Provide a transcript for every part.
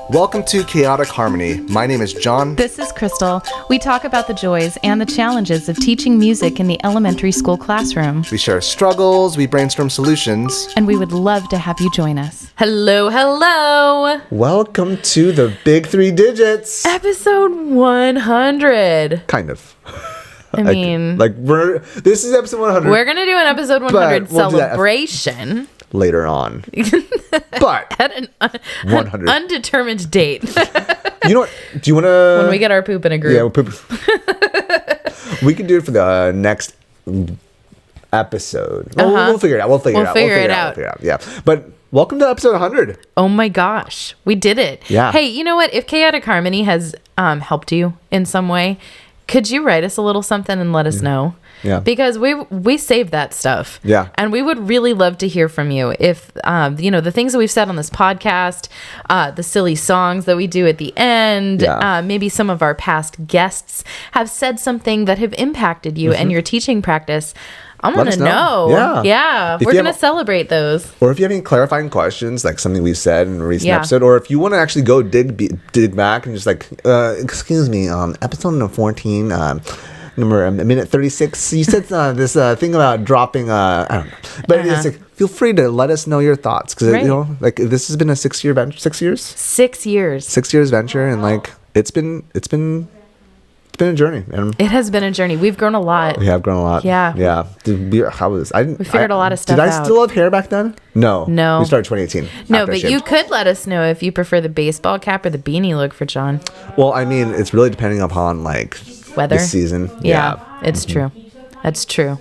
Welcome to Chaotic Harmony. My name is Jon. This is Crystal. We talk about the joys and the challenges of teaching music in the elementary school classroom. We share struggles, we brainstorm solutions. And we would love to have you join us. Hello. Welcome to the Big Three Digits. Episode 100. Kind of. I mean, this is episode 100. We're going to do an episode 100 we'll do that celebration. Later on. But At an 100. undetermined date. You know what? Do you want to... When we get our poop in a group. Yeah, we'll poop. We can do it for the next episode. We'll figure it out. We'll figure it out. Yeah. But welcome to episode 100. Oh my gosh. We did it. Yeah. Hey, you know what? If Chaotic Harmony has helped you in some way, could you write us a little something and let us know? Yeah. Because we save that stuff. Yeah. And we would really love to hear from you. If, the things that we've said on this podcast, the silly songs that we do at the end, maybe some of our past guests have said something that have impacted you and your teaching practice. I want to know. Yeah. We're going to celebrate those. Or if you have any clarifying questions, like something we said in a recent episode, or if you want to actually go dig back and just excuse me, episode number 14, number a minute 36. You said this thing about dropping. I don't know, but it's feel free to let us know your thoughts because this has been a 6 year venture. 6 years. 6 years. 6 years venture, and it's been a journey. And it has been a journey. We've grown a lot. We have grown a lot. Yeah. How was I? We figured a lot of stuff out. Did I out. still have hair back then? No. We started 2018. No, but you could let us know if you prefer the baseball cap or the beanie look for Jon. Well, I mean, it's really depending upon weather, the season. Yeah. It's true. That's true.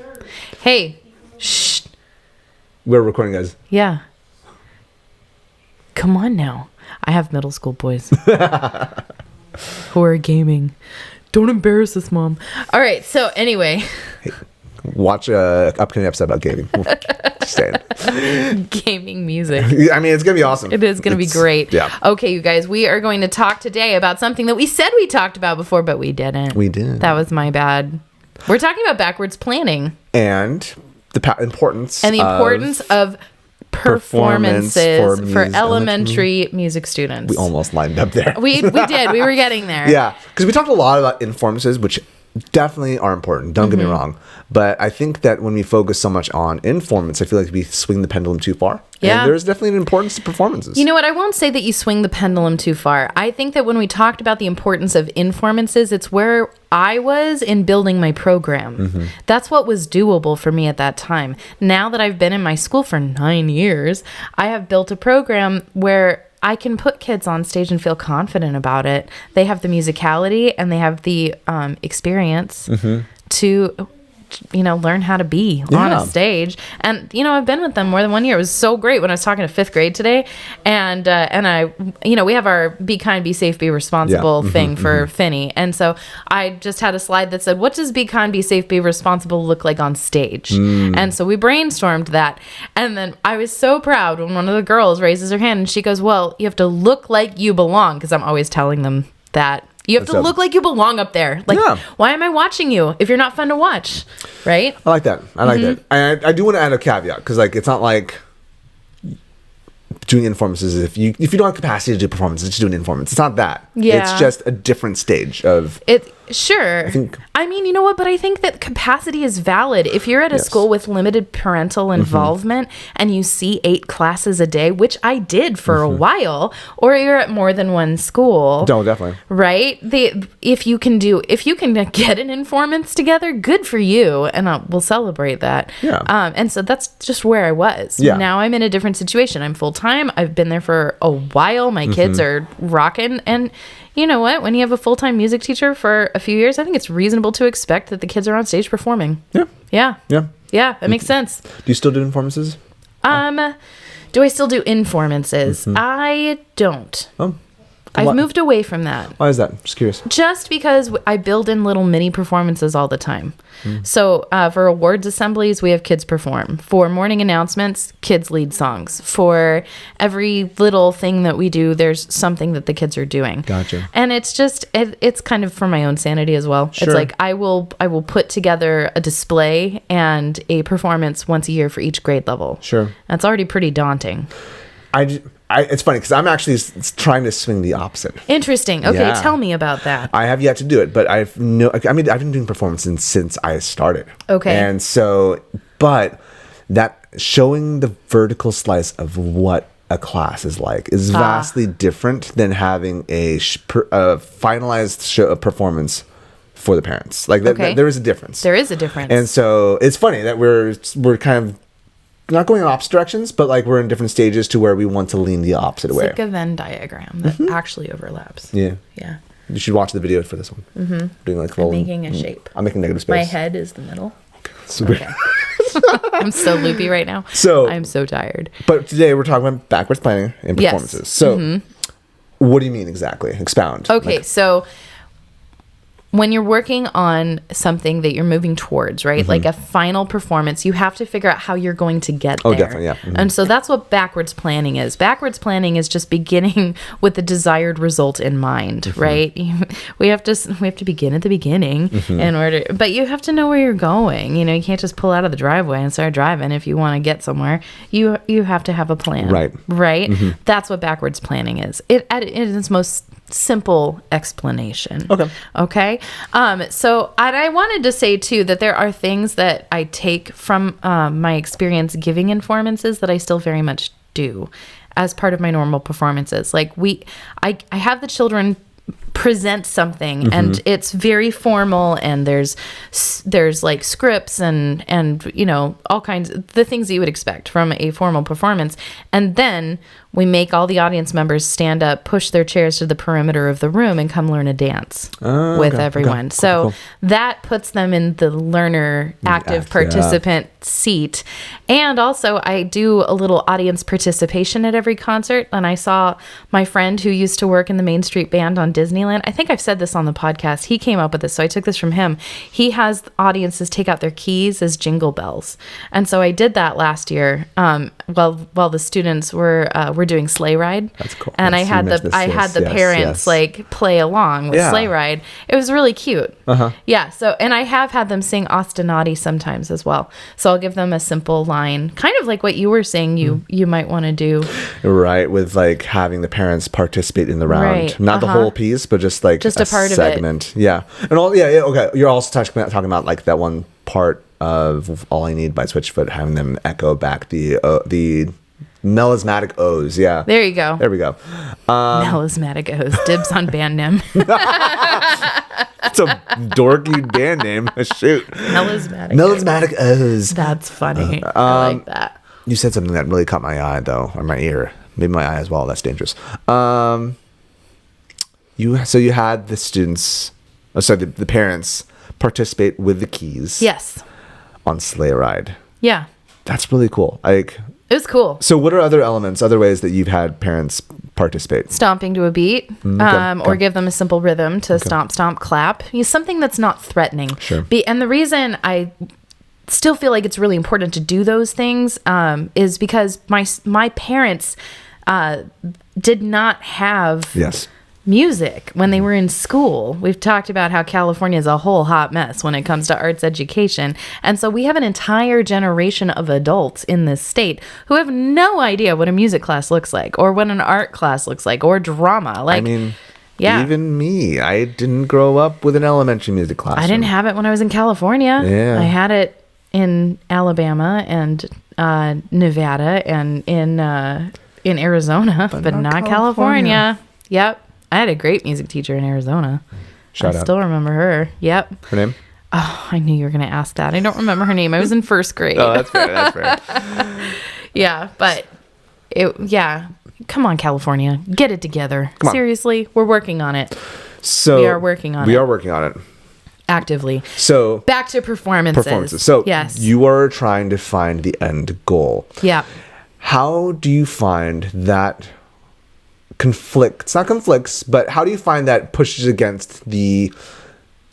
Hey, shh. We're recording, guys. Yeah. Come on now. I have middle school boys who are gaming. Don't embarrass us, Mom. All right. So anyway. Hey, watch a upcoming episode about gaming. Just saying. Gaming music. I mean, it's going to be awesome. It is going to be great. Yeah. Okay, you guys, we are going to talk today about something that we said we talked about before, but we didn't. We did. That was my bad. We're talking about backwards planning. And the importance. And the importance of performances for elementary music students. We almost lined up there. We did. We were getting there. Yeah. Because we talked a lot about informances, which definitely are important. Don't get me wrong. But I think that when we focus so much on informants, I feel like we swing the pendulum too far. Yeah. And there's definitely an importance to performances. You know what? I won't say that you swing the pendulum too far. I think that when we talked about the importance of informances, it's where I was in building my program. That's what was doable for me at that time. Now that I've been in my school for 9 years, I have built a program where I can put kids on stage and feel confident about it. They have the musicality and they have the experience to learn how to be on a stage. And I've been with them more than 1 year. It was so great when I was talking to fifth grade today, and I we have our be kind, be safe, be responsible thing for Finney, and so I just had a slide that said, what does be kind, be safe, be responsible look like on stage? And so we brainstormed that, and then I was so proud when one of the girls raises her hand and she goes, well, you have to look like you belong, because I'm always telling them that you have to look like you belong up there. Why am I watching you if you're not fun to watch? Right? I like that. I like that. I do want to add a caveat because, it's not like doing informances. If you don't have capacity to do performances, just do an informance. It's not that. Yeah. It's just a different stage of it. Sure. I mean, you know what? But I think that capacity is valid. If you're at a school with limited parental involvement and you see 8 classes a day, which I did for a while, or you're at more than one school. No, definitely. Right? If you can get an informants together, good for you. And we'll celebrate that. Yeah. And so that's just where I was. Yeah. Now I'm in a different situation. I'm full time. I've been there for a while. My kids are rocking. And you know what? When you have a full-time music teacher for a few years, I think it's reasonable to expect that the kids are on stage performing. Yeah. That makes sense. Do you still do performances? Do I still do informances? I don't. Oh. I've moved away from that. Why is that? Just curious. Just because I build in little mini performances all the time. So for awards assemblies, we have kids perform. For morning announcements, kids lead songs. For every little thing that we do, there's something that the kids are doing. Gotcha. And it's just, it's kind of for my own sanity as well. Sure. It's like I will put together a display and a performance once a year for each grade level. Sure. That's already pretty daunting. it's funny because I'm actually trying to swing the opposite. Interesting. Okay, Yeah. tell me about that. I have yet to do it, but I've been doing performances since I started. Okay. And so, but that showing the vertical slice of what a class is like is vastly different than having a finalized show performance for the parents. Like there is a difference. There is a difference. And so it's funny that we're kind of not going in opposite directions, but like we're in different stages to where we want to lean the opposite way. It's like a Venn diagram that actually overlaps. Yeah. Yeah. You should watch the video for this one. Mm-hmm. Doing like little, making a shape. I'm making negative space. My head is the middle. Super. Okay. I'm so loopy right now. So I'm so tired. But today we're talking about backwards planning and performances. Yes. So what do you mean exactly? Expound. Okay, so when you're working on something that you're moving towards, right? Like a final performance, you have to figure out how you're going to get there. Oh, definitely, yeah. And so that's what backwards planning is. Backwards planning is just beginning with the desired result in mind, right? We have to begin at the beginning in order, but you have to know where you're going. You know, you can't just pull out of the driveway and start driving if you want to get somewhere. You have to have a plan. Right? That's what backwards planning is. It in its most simple explanation. Okay. So I wanted to say too that there are things that I take from my experience giving performances that I still very much do as part of my normal performances. Like I have the children present something and it's very formal and there's like scripts and you know all kinds of the things that you would expect from a formal performance, and then we make all the audience members stand up, push their chairs to the perimeter of the room, and come learn a dance with everyone. Cool, so cool. that puts them in the learner active participant seat. And also I do a little audience participation at every concert. And I saw my friend who used to work in the Main Street Band on Disneyland. I think I've said this on the podcast. He came up with this, so I took this from him. He has audiences take out their keys as jingle bells. And so I did that last year while the students were doing Sleigh Ride. That's cool. And I had the parents like play along with Sleigh Ride. It was really cute. Yeah. So, and I have had them sing Ostinati sometimes as well. So I'll give them a simple line, kind of like what you were saying you might want to do. Right. With like having the parents participate in the round, right. Not the whole piece, but just like just a part segment. Of it. Yeah. And okay. You're also talking about like that one part of All I Need by Switchfoot, having them echo back the melismatic O's. Yeah. There you go. There we go. Melismatic O's. Dibs on band name. It's a dorky band name. Shoot. Melismatic O's. That's funny. I like that. You said something that really caught my eye, though, or my ear. Maybe my eye as well. That's dangerous. You had the students, the parents participate with the keys. Yes. On Sleigh Ride. Yeah. That's really cool. Like, it was cool. So what are other ways that you've had parents participate? Stomping to a beat, or give them a simple rhythm to stomp, stomp, clap. Something that's not threatening. Sure. And the reason I still feel like it's really important to do those things is because my parents did not have music when they were in school. We've talked about how California is a whole hot mess when it comes to arts education. And so we have an entire generation of adults in this state who have no idea what a music class looks like or what an art class looks like or drama. Like, I mean, even me, I didn't grow up with an elementary music class. I didn't have it when I was in California. Yeah. I had it in Alabama and Nevada and in Arizona, but not California. Yep. I had a great music teacher in Arizona. Shout out. I still remember her. Yep. Her name? Oh, I knew you were going to ask that. I don't remember her name. I was in first grade. Oh, that's fair. That's fair. Yeah, but come on, California. Get it together. Seriously, we're working on it. So we are working on it. We are working on it. Actively. So back to performances. So yes. You are trying to find the end goal. Yeah. How do you find that conflicts, not conflicts, but how do you find that pushes against the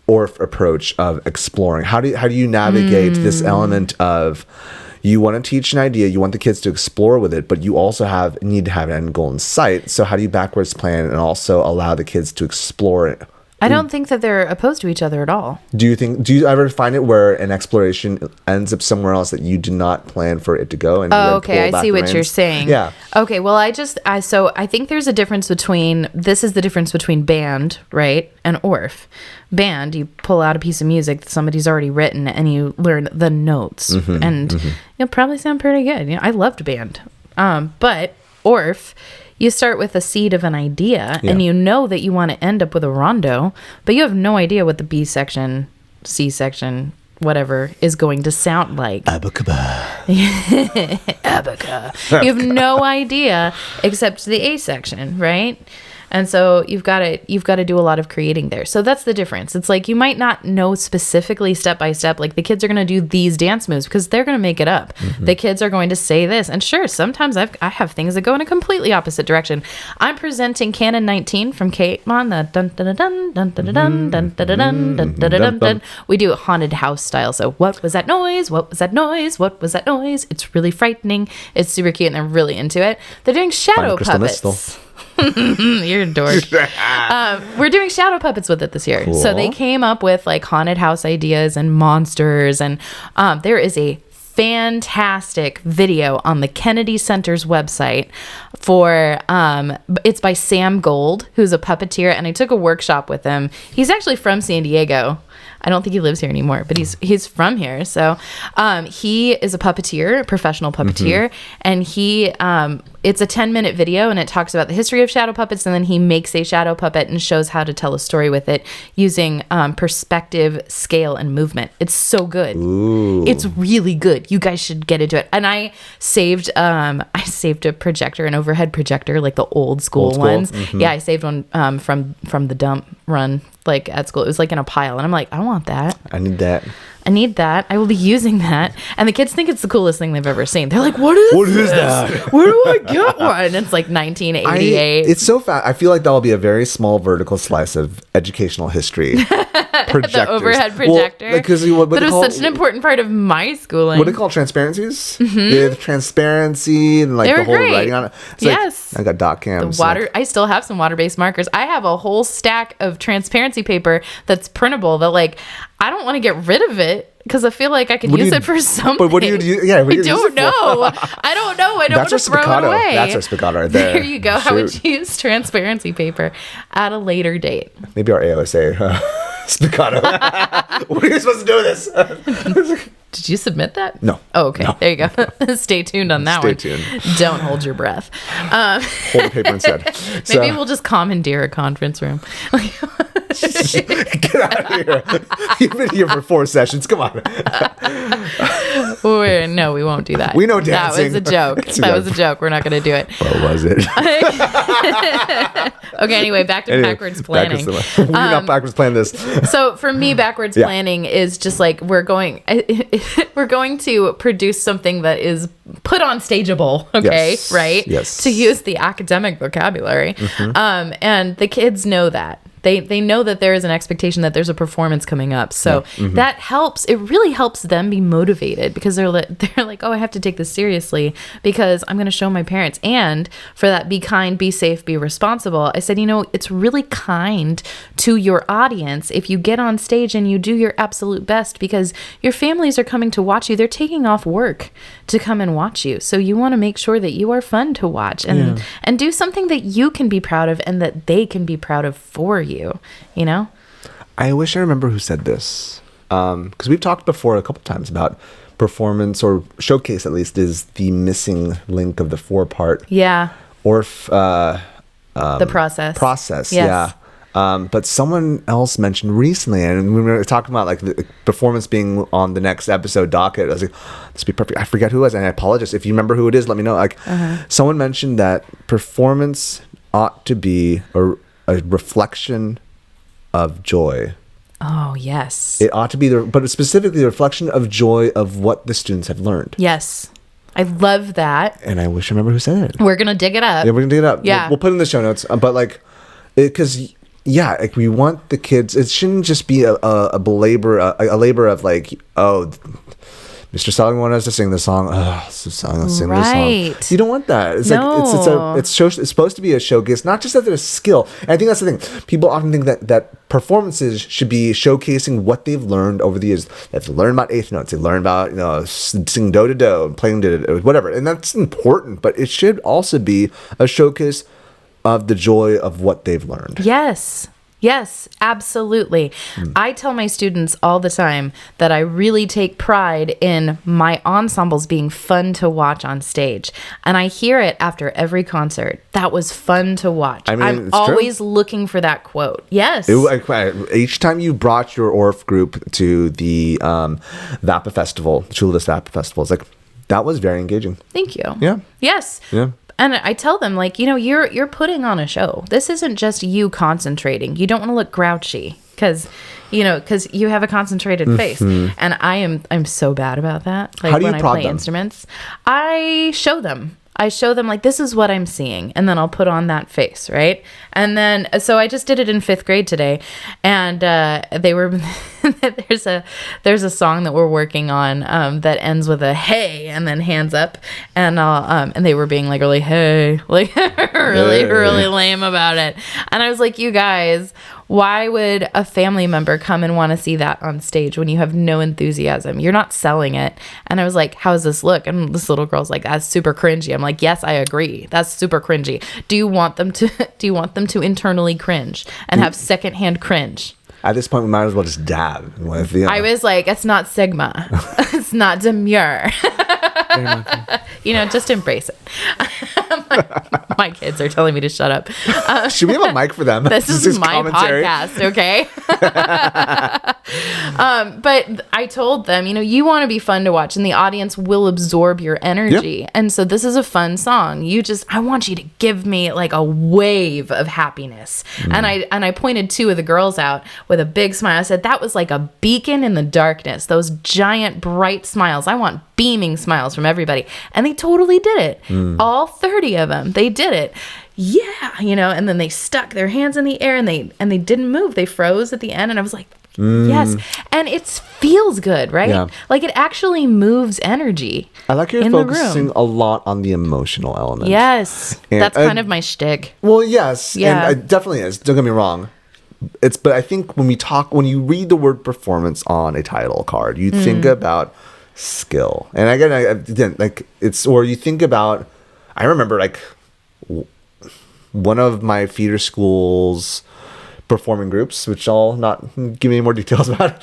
ORF approach of exploring? How do you navigate this element of you want to teach an idea, you want the kids to explore with it, but you also need to have an end goal in sight. So how do you backwards plan and also allow the kids to explore it I don't think that they're opposed to each other at all. Do you ever find it where an exploration ends up somewhere else that you did not plan for it to go? And Okay, I see what you're saying. Yeah. Okay, well, I think there's a difference between, this is the difference between band, right, and Orff. Band, you pull out a piece of music that somebody's already written and you learn the notes, and you'll probably sound pretty good. I loved band. But Orff, you start with a seed of an idea, and you know that you want to end up with a rondo, but you have no idea what the B section, C section, whatever, is going to sound like. Abacaba. Abaca. You have no idea except the A section, right? And so you've got to do a lot of creating there. So that's the difference. It's like you might not know specifically step by step, like the kids are going to do these dance moves because they're going to make it up. The kids are going to say this. And sure, sometimes I have things that go in a completely opposite direction. I'm presenting Canon 19 from Kate Mon, the dun dun dun dun dun dun dun dun dun dun dun dun dun. We do a haunted house style. So what was that noise? What was that noise? What was that noise? It's really frightening. It's super cute and they're really into it. They're doing shadow puppets. You're a dork. We're doing shadow puppets with it this year. Cool. So they came up with like haunted house ideas and monsters. And there is a fantastic video on the Kennedy Center's website for it's by Sam Gold, who's a puppeteer, and I took a workshop with him. He's actually from San Diego. I don't think he lives here anymore, but he's from here. So he is a puppeteer, a professional puppeteer, and he it's a 10-minute video, and it talks about the history of shadow puppets, and then he makes a shadow puppet and shows how to tell a story with it using perspective, scale, and movement. It's so good. Ooh. It's really good. You guys should get into it. And I saved a projector, an overhead projector, like the old school ones. Yeah, I saved one from the dump run, like at school. It was like in a pile, and I'm like, I want that. I need that. I will be using that. And the kids think it's the coolest thing they've ever seen. They're like, what is that? Where do I get one? And it's like 1988. It's so fast. I feel like that'll be a very small vertical slice of educational history. The overhead projector. Well, but it was such an important part of my schooling. What do they call transparencies? They have transparency and like the whole writing on it. It's yes. Like, I got dot cams. I still have some water-based markers. I have a whole stack of transparency paper that's printable that like, I don't want to get rid of it because I feel like I could use it for something. But what do you do? Yeah, I don't know. I don't know. I don't want to throw it away. That's our Spiccato right there. There you go. Shoot. How would you use transparency paper at a later date? Maybe our AOSA Spiccato. What are you supposed to do with this? Did you submit that? No. Oh, okay. No. There you go. Stay tuned on that one. Stay tuned. Don't hold your breath. Hold the paper instead. Maybe we'll just commandeer a conference room. Get out of here. You've been here for 4 sessions. Come on. No, we won't do that. We know dancing. That was a joke. That was a joke. We're not going to do it. Or was it? Okay, anyway, back to backwards planning. We're not backwards planning this. So for me, backwards planning is just like we're going to produce something that is put on stageable, okay? Yes. Right? Yes. To use the academic vocabulary. And the kids know that. They know that there is an expectation that there's a performance coming up. So that helps. It really helps them be motivated because they're like, oh, I have to take this seriously because I'm going to show my parents. And for that, be kind, be safe, be responsible. I said, it's really kind to your audience if you get on stage and you do your absolute best because your families are coming to watch you. They're taking off work to come and watch you. So you want to make sure that you are fun to watch and do something that you can be proud of and that they can be proud of for you. I wish I remember who said this because we've talked before a couple times about performance or showcase at least is the missing link of the 4-part Orff the process yes. But someone else mentioned recently, and we were talking about like the performance being on the next episode docket. I was like, this would be perfect. I forget who it was, and I apologize. If you remember who it is, let me know. Like someone mentioned that performance ought to be a reflection of joy. Oh, yes. It ought to be, but specifically the reflection of joy of what the students have learned. Yes. I love that. And I wish I remember who said it. We're going to dig it up. Yeah, we're going to dig it up. Yeah. We'll put it in the show notes. But like, because like we want the kids, it shouldn't just be a labor of like, oh, Mr. Seligman wanted us to sing the song. Let's sing the song. Right. You don't want that. It's No. it's supposed to be a showcase, not just that there's skill. And I think that's the thing. People often think that performances should be showcasing what they've learned over the years. They've learned about eighth notes. They learn about singing do to do and playing do, whatever. And that's important, but it should also be a showcase of the joy of what they've learned. Yes, absolutely. I tell my students all the time that I really take pride in my ensembles being fun to watch on stage. And I hear it after every concert. That was fun to watch. I mean, I'm it's always true. looking for that quote. Yes. Each time you brought your Orff group to the Vapa Festival, Chula's Vapa Festival, it's like, that was very engaging. Thank you. Yeah. Yes. Yeah. And I tell them, like, you're putting on a show. This isn't just you concentrating. You don't want to look grouchy because you have a concentrated face. And I'm so bad about that. Like, how do you when I prod play them? instruments, I show them like, this is what I'm seeing, and then I'll put on that face, right? And then so I just did it in 5th grade today, and they were there's a song that we're working on that ends with a hey and then hands up, and and they were being like really hey, like really lame about it, and I was like, you guys, why would a family member come and want to see that on stage when you have no enthusiasm? You're not selling it. And I was like, how does this look? And this little girl's like, that's super cringy. I'm like, yes, I agree. That's super cringy. Do you want them to internally cringe and have secondhand cringe? At this point, we might as well just dab with I was like, it's not Sigma. It's not demure. Just embrace it. My kids are telling me to shut up. Should we have a mic for them? This is my commentary. podcast, okay? But I told them, you want to be fun to watch, and the audience will absorb your energy. Yep. And so this is a fun song. I want you to give me like a wave of happiness. And I pointed 2 of the girls out with a big smile. I said, that was like a beacon in the darkness. Those giant bright smiles. I want beaming smiles from everybody. And they totally did it. All 30 of them. They did it. Yeah. And then they stuck their hands in the air and they didn't move. They froze at the end. And I was like, yes. And it feels good, right? Yeah. Like it actually moves energy. I like you're in the focusing room. a lot on the emotional element. Yes. And that's kind of my shtick. Well, yes. Yeah. And it definitely is. Don't get me wrong. But I think when you read the word performance on a title card, you think about skill. And again, you think about, I remember like one of my feeder schools performing groups, which I'll not give any more details about.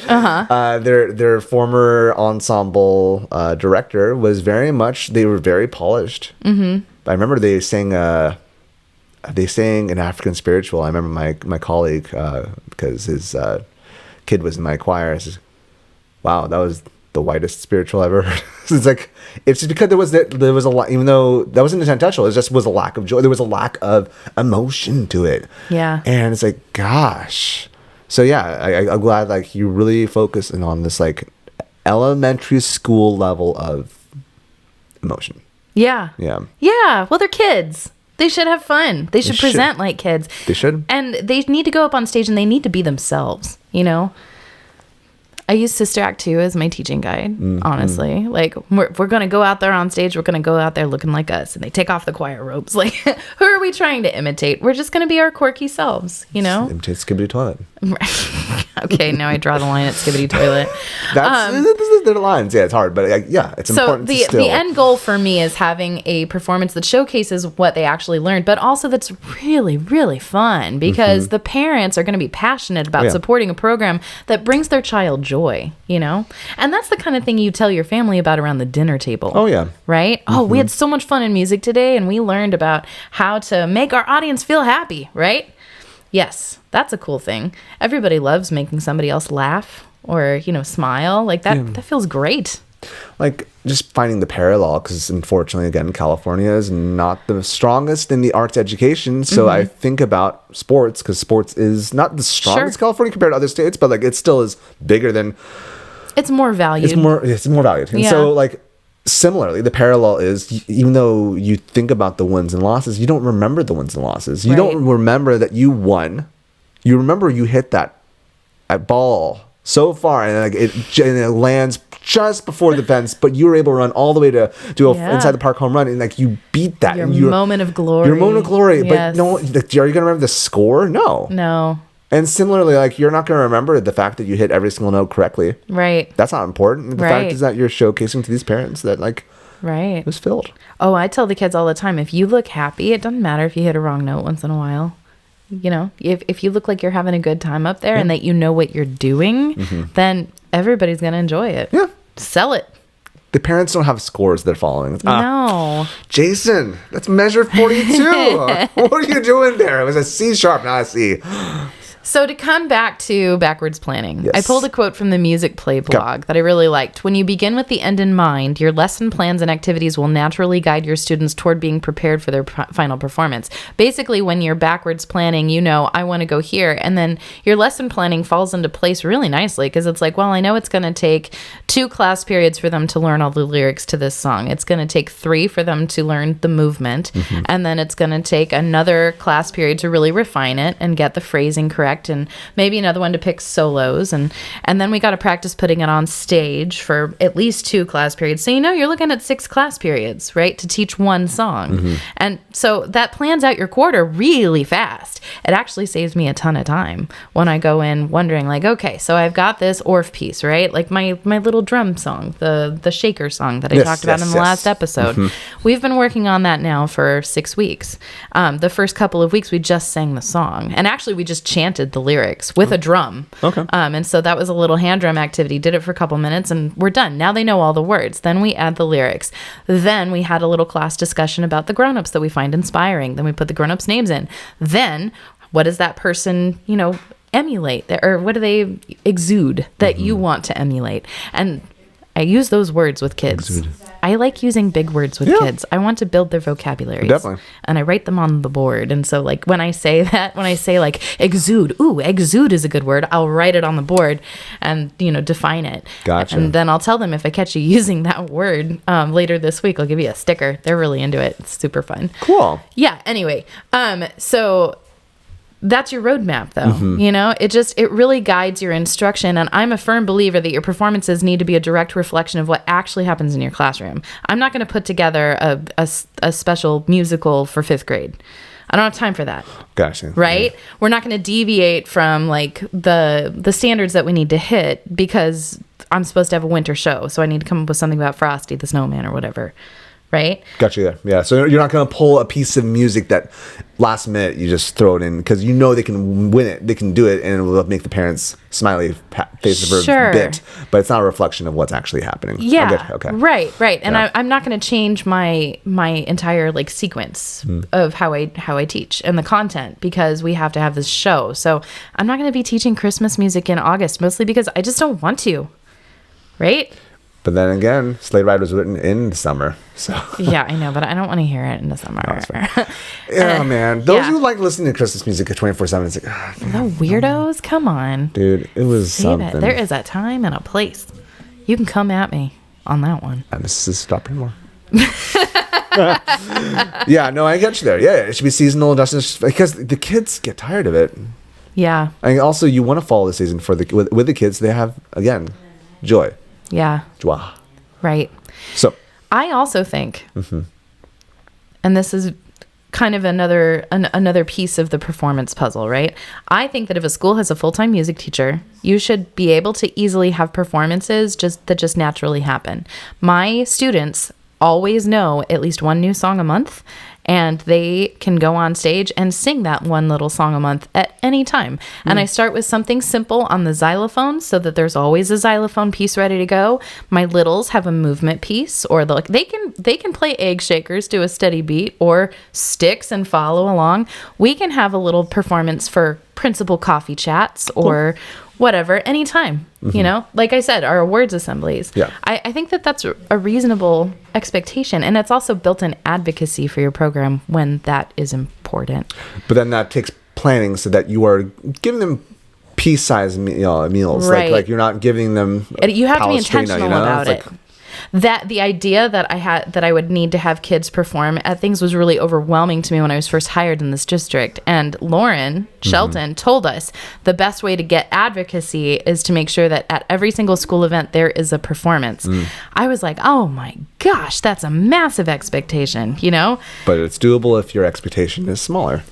Their former ensemble director was they were very polished. I remember they sang an African spiritual. I remember my colleague, because his kid was in my choir, says, wow, that was the whitest spiritual I've ever heard. It's just because there was a lot, even though that wasn't intentional, it just was a lack of joy. There was a lack of emotion to it. Yeah. And it's like, gosh. So yeah, I'm glad like you really focusing on this like elementary school level of emotion. Yeah. Yeah. Yeah. Well, they're kids. They should have fun. They should present like kids. They should. And they need to go up on stage and they need to be themselves, I use Sister Act 2 as my teaching guide, honestly. Like, we're going to go out there on stage. We're going to go out there looking like us. And they take off the choir robes. Like, who are we trying to imitate? We're just going to be our quirky selves, Imitate Skibidi Toilet. Okay, now I draw the line at Skibidi Toilet. They're the lines. Yeah, it's hard. But it's important to still. The end goal for me is having a performance that showcases what they actually learned, but also that's really, really fun because the parents are going to be passionate about supporting a program that brings their child joy, And that's the kind of thing you tell your family about around the dinner table. Oh, yeah. Right? Oh, we had so much fun in music today, and we learned about how to make our audience feel happy, right? Yes, that's a cool thing. Everybody loves making somebody else laugh or, smile. Like that feels great. Like just finding the parallel, because unfortunately, again, California is not the strongest in the arts education. So I think about sports, because sports is not the strongest California compared to other states, but like it still is bigger than. It's more valued. It's more valued. And so like similarly, the parallel is, even though you think about the wins and losses, you don't remember the wins and losses. You don't remember that you won. You remember you hit that ball so far, and like it lands just before the fence, but you were able to run all the way to do a inside the park home run, and like you beat that. Your and moment of glory. Your moment of glory. Yes. But no, like, are you gonna remember the score? No. And similarly, like you're not gonna remember the fact that you hit every single note correctly. Right. That's not important. The fact is that you're showcasing to these parents that like it was filled. Oh, I tell the kids all the time, if you look happy, it doesn't matter if you hit a wrong note once in a while. You know, if you look like you're having a good time up there and that you know what you're doing, then everybody's going to enjoy it. Yeah. Sell it. The parents don't have scores they're following. No. Jason, that's measure 42. What are you doing there? It was a C sharp, not a C. So to come back to backwards planning, I pulled a quote from the Music Play blog that I really liked. When you begin with the end in mind, your lesson plans and activities will naturally guide your students toward being prepared for their final performance. Basically, when you're backwards planning, you know, I want to go here. And then your lesson planning falls into place really nicely because it's like, well, I know it's going to take 2 class periods for them to learn all the lyrics to this song. It's going to take 3 for them to learn the movement. And then it's going to take another class period to really refine it and get the phrasing correct, and maybe another one to pick solos, and then we got to practice putting it on stage for at least 2 class periods. So you're looking at 6 class periods, right, to teach one song. And so that plans out your quarter really fast. It actually saves me a ton of time when I go in wondering like, okay, so I've got this Orff piece, right, like my little drum song, the shaker song that I talked about in the last episode. We've been working on that now for 6 weeks. The first couple of weeks we just sang the song, and actually we just chanted the lyrics with a drum. Okay. And so that was a little hand drum activity. Did it for a couple minutes and we're done. Now they know all the words. Then we add the lyrics. Then we had a little class discussion about the grown-ups that we find inspiring. Then we put the grown-ups' names in. Then what does that person, emulate, or what do they exude that you want to emulate? And I use those words with kids. Exude. I like using big words with kids. I want to build their vocabularies. Definitely. And I write them on the board. And so like when I say like exude, exude is a good word, I'll write it on the board and, define it. Gotcha. And then I'll tell them if I catch you using that word later this week, I'll give you a sticker. They're really into it. It's super fun. Cool. Yeah. Anyway, so that's your roadmap though. It really guides your instruction. And I'm a firm believer that your performances need to be a direct reflection of what actually happens in your classroom. I'm not going to put together a special musical for 5th grade. I don't have time for that. Gotcha. Right? Yeah. We're not going to deviate from like the standards that we need to hit because I'm supposed to have a winter show. So I need to come up with something about Frosty the Snowman or whatever. Right? Got you there. Yeah. So you're not going to pull a piece of music that last minute you just throw it in because they can win it. They can do it and it will make the parents smiley face for a bit. But it's not a reflection of what's actually happening. Yeah. Okay. Right. And I'm not going to change my entire like sequence of how I teach and the content because we have to have this show. So I'm not going to be teaching Christmas music in August, mostly because I just don't want to. Right? But then again, Sleigh Ride was written in the summer. So yeah, I know, but I don't want to hear it in the summer. Yeah, man. Those who like listening to Christmas music 24/7, it's like, the weirdos, come on. Dude, it was something. There is a time and a place. You can come at me on that one. And this is Stop anymore. Yeah, no, I get you there. Yeah, it should be seasonal just because the kids get tired of it. Yeah. And also, you want to follow the season for with the kids. They have, again, joy. Yeah. Joie. Right. So I also think, and this is kind of another piece of the performance puzzle, right? I think that if a school has a full-time music teacher, you should be able to easily have performances that just naturally happen. My students always know at least 1 new song a month, and they can go on stage and sing that one little song a month at any time. And I start with something simple on the xylophone so that there's always a xylophone piece ready to go. My littles have a movement piece, or they can play egg shakers to a steady beat, or sticks and follow along. We can have a little performance for principal coffee chats or whatever, anytime, like I said, our awards assemblies. Yeah. I think that's a reasonable expectation. And it's also built-in advocacy for your program when that is important. But then that takes planning so that you are giving them piece-sized meals. Right. Like you're not giving them You have to be Palestrina, intentional about it. that the idea that I would need to have kids perform at things was really overwhelming to me when I was first hired in this district. And Lauren Shelton told us the best way to get advocacy is to make sure that at every single school event there is a performance. I was like, oh my gosh, that's a massive expectation, you know? But it's doable if your expectation is smaller.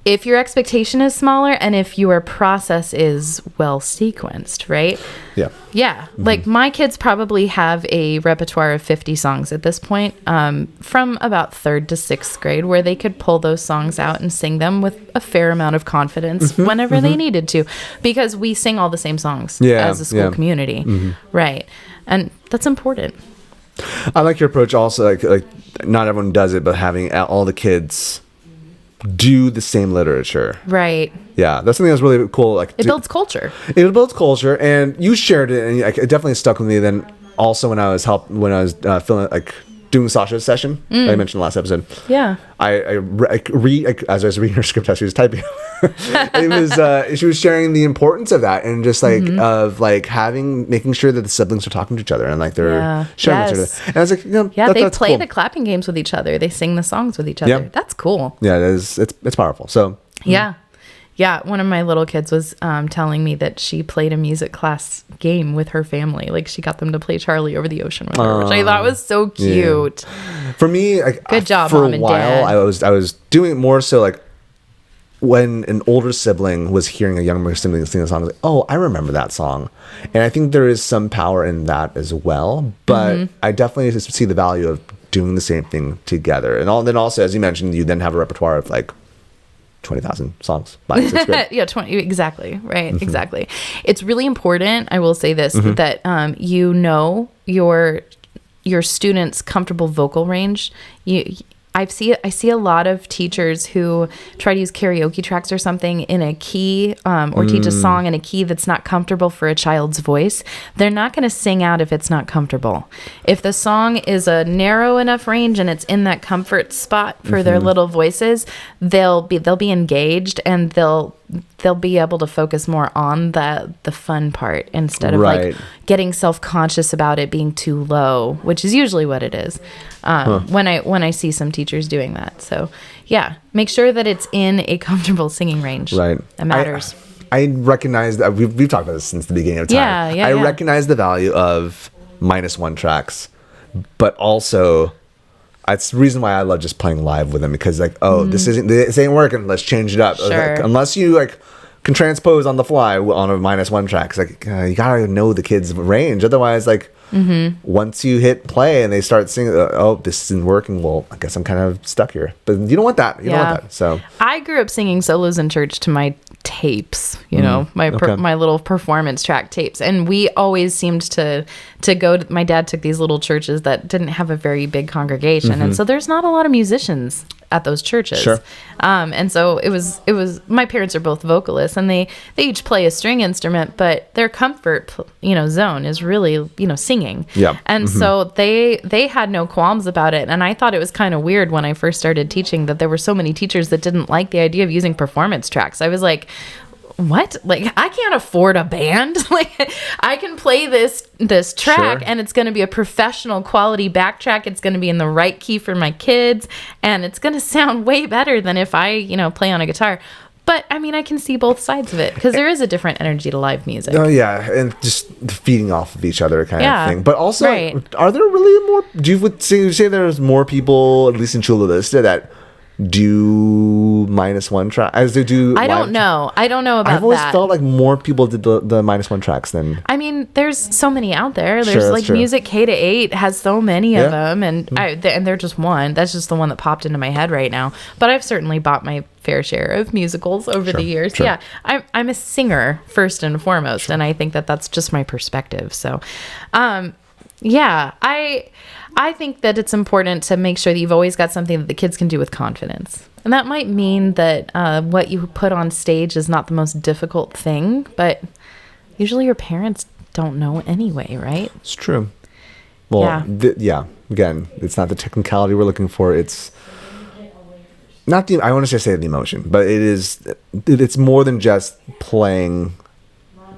If your expectation is smaller and if your process is well sequenced, right? Yeah. Yeah. Like my kids probably have a repertoire of 50 songs at this point, from about 3rd to 6th grade, where they could pull those songs out and sing them with a fair amount of confidence whenever they needed to, because we sing all the same songs as a school community. Right. And that's important. I like your approach also, like not everyone does it, but having all the kids do the same literature. Right. Yeah, that's something that's really cool. Like it builds culture. It builds culture, and you shared it, and it definitely stuck with me. Then also when I was filming, like doing Sasha's session that I mentioned last episode. Yeah. I as I was reading her script as she was typing. It was she was sharing the importance of that, and just like of like making sure that the siblings are talking to each other and like they're sharing each other. And I was like, they play the clapping games with each other. They sing the songs with each other. Yeah. That's cool. Yeah, it is. It's powerful. So yeah, one of my little kids was telling me that she played a music class game with her family. Like she got them to play Charlie Over the Ocean with her, which I thought was so cute. Yeah. For me, like, good job, for Mom a and while, Dad. I was doing it more so like when an older sibling was hearing a younger sibling sing a song, I was like, oh, I remember that song. And I think there is some power in that as well. But I definitely just see the value of doing the same thing together. And then also, as you mentioned, you then have a repertoire of like 20,000 songs by 6th grade. Yeah, 20, exactly. Right, exactly. It's really important, I will say this, that you know your students' comfortable vocal range. I see a lot of teachers who try to use karaoke tracks or something in a key or teach a song in a key that's not comfortable for a child's voice. They're not going to sing out if it's not comfortable. If the song is a narrow enough range and it's in that comfort spot for their little voices, they'll be engaged, and they'll be able to focus more on the fun part instead of like getting self-conscious about it being too low, which is usually what it is when I see some teachers doing that. So yeah, make sure that it's in a comfortable singing range. Right. That matters. I recognize that we've talked about this since the beginning of time. I recognize the value of -1 tracks, but also it's the reason why I love just playing live with them, because like, this ain't working. Let's change it up. Sure. Like, unless you like can transpose on the fly on a -1 track, it's like you gotta know the kids' range. Otherwise, like once you hit play and they start singing, this isn't working. Well, I guess I'm kind of stuck here. But you don't want that. You don't want that. So I grew up singing solos in church to my tapes, my little performance track tapes, and we always seemed to go to, my dad took these little churches that didn't have a very big congregation, and so there's not a lot of musicians at those churches. Sure. And so it was my parents are both vocalists, and they each play a string instrument, but their comfort zone is really singing. Yeah. And so they had no qualms about it, and I thought it was kind of weird when I first started teaching that there were so many teachers that didn't like the idea of using performance tracks. I was like, what? Like, I can't afford a band. Like, I can play this track, and it's going to be a professional quality backtrack. It's going to be in the right key for my kids, and it's going to sound way better than if I, play on a guitar. But I mean, I can see both sides of it, because there is a different energy to live music. Oh yeah, and just feeding off of each other kind of thing. But also, are there really more? Do you say there's more people, at least in Chula Vista, that do -1 track as they do? I don't know about that. I've always felt like more people did the -1 tracks than. I mean, there's so many out there. There's like Music K-8 has so many of them, and and they're just one. That's just the one that popped into my head right now. But I've certainly bought my fair share of musicals over the years. Yeah, I'm a singer first and foremost, and I think that that's just my perspective. So, I think that it's important to make sure that you've always got something that the kids can do with confidence. And that might mean that what you put on stage is not the most difficult thing, but usually your parents don't know anyway, right? It's true. Well, again, it's not the technicality we're looking for. It's not I want to say the emotion, but it's more than just playing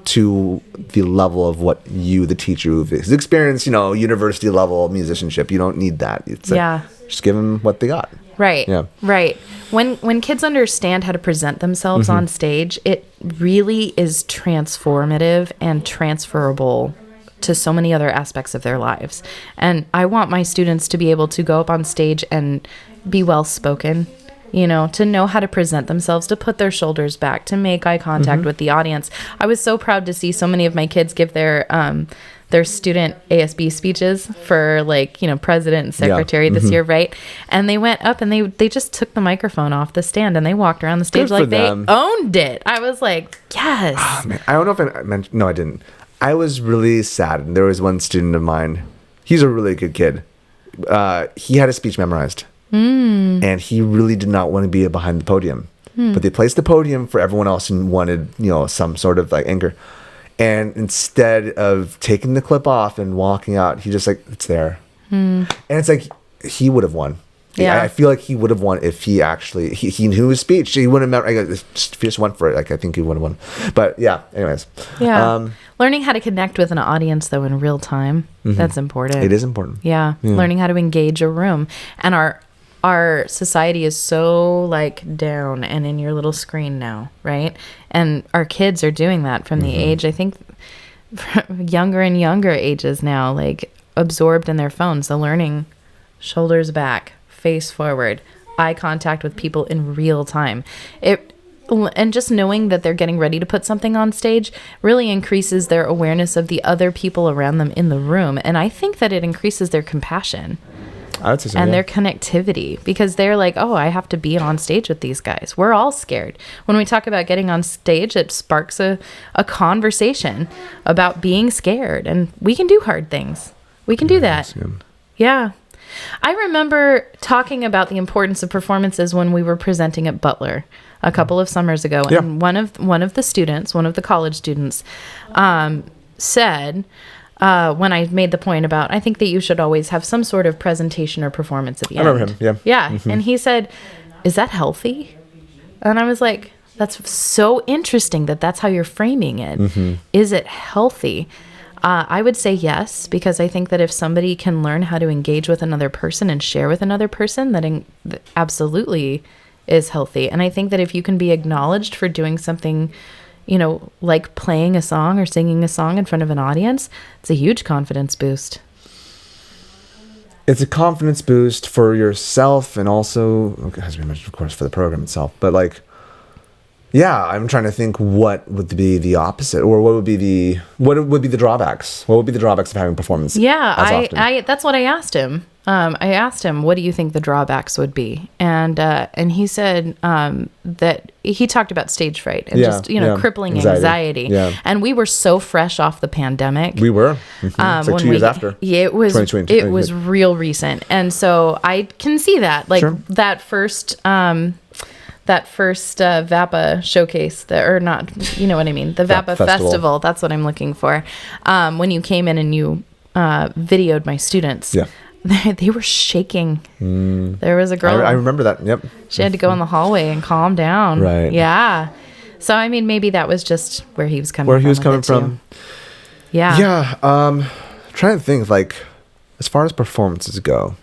to the level of what you, the teacher, who've experienced, university level musicianship. You don't need that. It's just give them what they got. Right. Yeah. Right. When kids understand how to present themselves on stage, it really is transformative and transferable to so many other aspects of their lives. And I want my students to be able to go up on stage and be well spoken, to know how to present themselves, to put their shoulders back, to make eye contact with the audience. I was so proud to see so many of my kids give their student ASB speeches for president and secretary this year, right? And they went up and they just took the microphone off the stand and they walked around the stage like they owned it. I was like, yes. Oh, man. I don't know if I mentioned, no, I didn't. I was really sad. And there was one student of mine. He's a really good kid. He had a speech memorized. And he really did not want to be behind the podium. But they placed the podium for everyone else and wanted, some sort of anchor. And instead of taking the clip off and walking out, he just it's there. And it's he would have won. Yeah. I feel like he would have won if he actually, he knew his speech. He wouldn't have, if he just went for it, I think he would have won. But yeah, anyways. Yeah. Learning how to connect with an audience, though, in real time, that's important. It is important. Yeah. Learning how to engage a room. And our society is so down and in your little screen now, right? And our kids are doing that from the age, I think, younger and younger ages now, absorbed in their phones. So learning shoulders back, face forward, eye contact with people in real time. And just knowing that they're getting ready to put something on stage really increases their awareness of the other people around them in the room. And I think that it increases their compassion. I would say so, and their connectivity, because they're oh, I have to be on stage with these guys. We're all scared. When we talk about getting on stage, it sparks a conversation about being scared, and we can do hard things. We can do that. Yeah. I remember talking about the importance of performances when we were presenting at Butler a couple of summers ago, and one of the college students said, when I made the point about, I think that you should always have some sort of presentation or performance at the end. I remember him, Yeah. And he said, is that healthy? And I was like, that's so interesting that's how you're framing it. Is it healthy? I would say yes, because I think that if somebody can learn how to engage with another person and share with another person, that absolutely is healthy. And I think that if you can be acknowledged for doing something, like playing a song or singing a song in front of an audience, it's a huge confidence boost. It's a confidence boost for yourself and also, as we mentioned, of course, for the program itself. But I'm trying to think what would be the opposite, or what would be the drawbacks? What would be the drawbacks of having performance? Yeah, I that's what I asked him. I asked him, what do you think the drawbacks would be? And he said that he talked about stage fright and crippling anxiety. Yeah. And we were so fresh off the pandemic. We were. It's 2 years after. Yeah, it was. 2020. It was real recent, and so I can see that, that first. That first VAPA showcase, or not, you know what I mean? The VAPA Festival, that's what I'm looking for. When you came in and you videoed my students, they were shaking. There was a girl. I remember that, yep. She had to go in the hallway and calm down. Right. Yeah. So, I mean, maybe that was just where he was coming from. Where he was coming from. Yeah. Yeah. Trying to think, as far as performances go.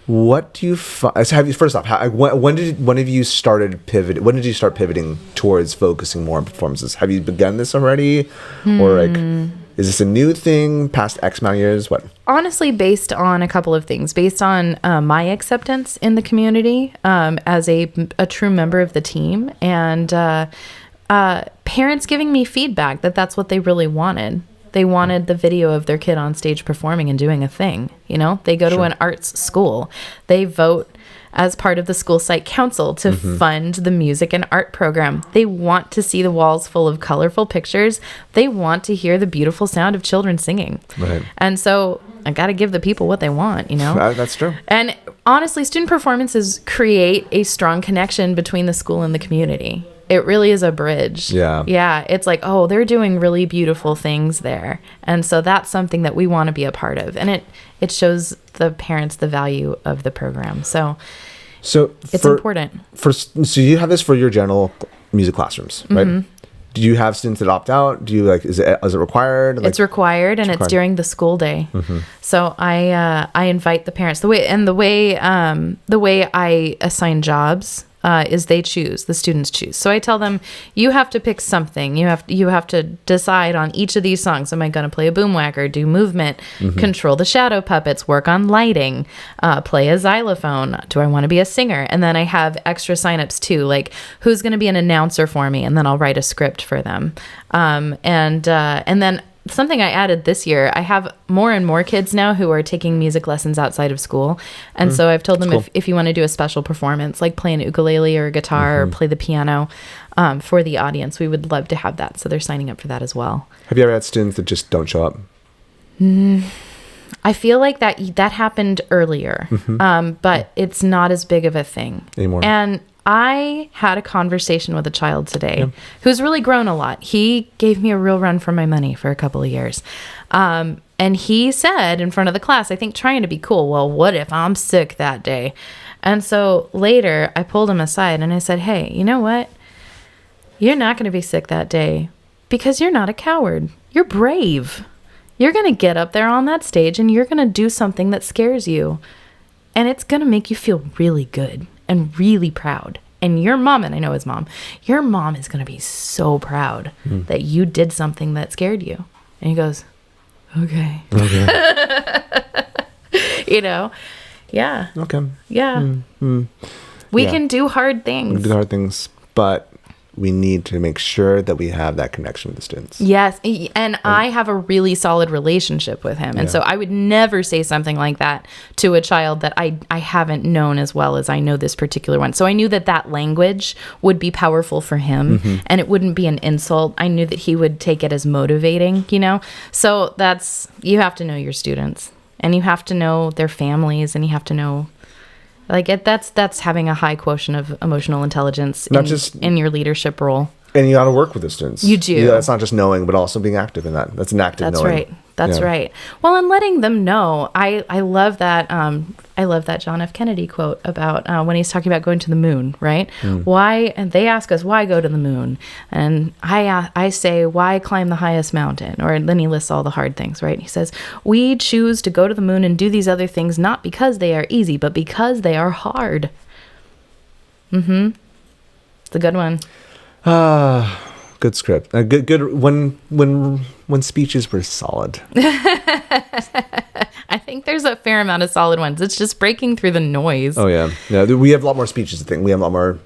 What do you first off? When have you started pivot? When did you start pivoting towards focusing more on performances? Have you begun this already, or is this a new thing? Past X amount of years, what? Honestly, based on a couple of things, based on my acceptance in the community as a true member of the team, and parents giving me feedback that's what they really wanted. They wanted the video of their kid on stage performing and doing a thing. They go to an arts school. They vote as part of the school site council to fund the music and art program. They want to see the walls full of colorful pictures. They want to hear the beautiful sound of children singing. Right. And so I got to give the people what they want, That's true. And honestly, student performances create a strong connection between the school and the community. It really is a bridge. Yeah. Yeah. It's they're doing really beautiful things there. And so that's something that we want to be a part of. And it shows the parents the value of the program. So it's important. So you have this for your general music classrooms, right? Do you have students that opt out? Do you like, is it required? Like, it's required, and it's during the school day. So I invite the parents. The way I assign jobs is the students choose. So I tell them, you have to pick something. You have to decide on each of these songs. Am I going to play a boomwhacker, do movement, control the shadow puppets, work on lighting, play a xylophone? Do I want to be a singer? And then I have extra signups too, like who's going to be an announcer for me, and then I'll write a script for them. And then something I added this year, I have more and more kids now who are taking music lessons outside of school. And so I've told them, cool. if you want to do a special performance, like play an ukulele or a guitar or play the piano for the audience, we would love to have that. So they're signing up for that as well. Have you ever had students that just don't show up? I feel like that happened earlier, but it's not as big of a thing Anymore. And I had a conversation with a child today who's really grown a lot. He gave me a real run for my money for a couple of years. And he said in front of the class, I think trying to be cool, well, what if I'm sick that day? And so later I pulled him aside and I said, hey, you know what? You're not going to be sick that day because you're not a coward. You're brave. You're going to get up there on that stage and you're going to do something that scares you. And it's going to make you feel really good and really proud. And your mom, and I know his mom, your mom is going to be so proud that you did something that scared you. And he goes, okay. You know? Yeah. Okay. Yeah. We can do hard things. We can do hard things, but we need to make sure that we have that connection with the students. Yes. And I have a really solid relationship with him. And so I would never say something like that to a child that I haven't known as well as I know this particular one. So I knew that language would be powerful for him and it wouldn't be an insult. I knew that he would take it as motivating, you know? So you have to know your students and you have to know their families and you have to know that's having a high quotient of emotional intelligence in your leadership role. And you got to work with the students. You do. It's not just knowing, but also being active in that. That's an active knowing. That's right. Well, and letting them know. I love that. I love that John F. Kennedy quote about when he's talking about going to the moon, right? Why? And they ask us, why go to the moon? And I say, why climb the highest mountain? Or then he lists all the hard things, right? He says, we choose to go to the moon and do these other things not because they are easy, but because they are hard. It's a good one. Good script. Good when speeches were solid. I think there's a fair amount of solid ones. It's just breaking through the noise. Oh yeah. We have a lot more speeches. I think we have a lot more.